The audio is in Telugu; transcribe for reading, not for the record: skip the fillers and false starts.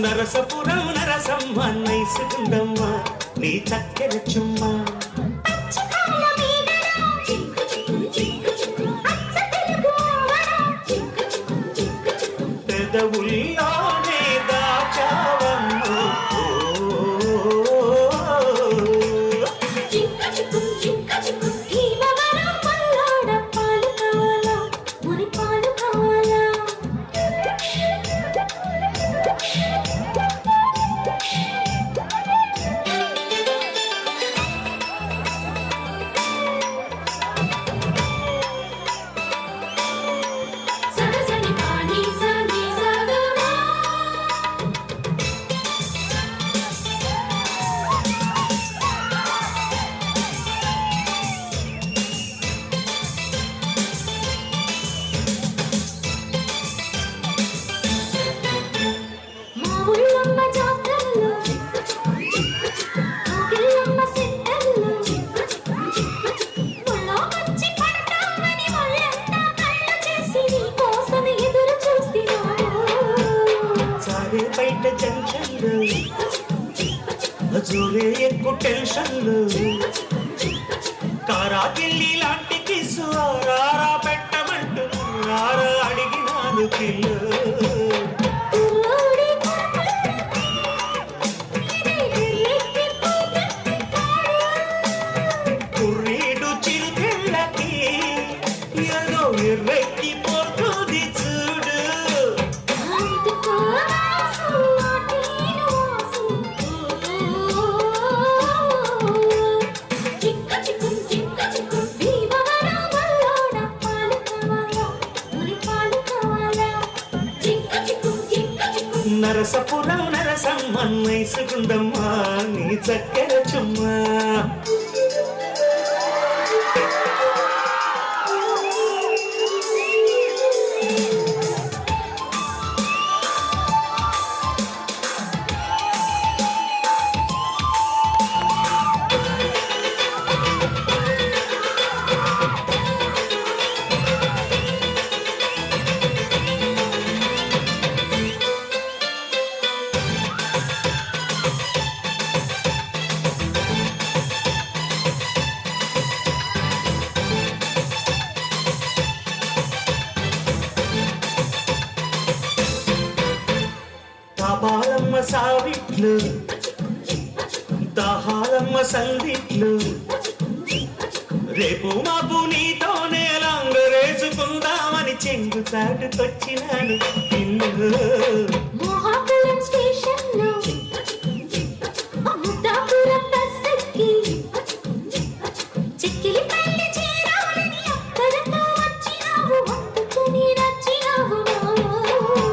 నరసపురం నరసమ్మ నైసుకుందమ్మ నీ చక్కెర చుమ్మా పెదవుల్లోనే దాచావమ్మ బయట జంక్షన్లు జోరే ఎక్కువ టెన్షన్లు కారాకిల్లి లాంటి కిసు ఆరా పెట్టమంటూ ఆరా అడిగినాను కిల్లు కుర్రీడు చిరుతిళ్ళకి ఏదో ఎర్రెక్కి పోతుంది చూడు నరసపురం నరసమ్మ నైసుకుందమ్మా నీ చక్కెర చుమ్మా బాలమ్మ సావిట్లు దాహాలమ్మ సందిట్లు రేపు మాపు నీతోనే లంగరేసుకుందామని చెంగు చాటుకొచ్చినాను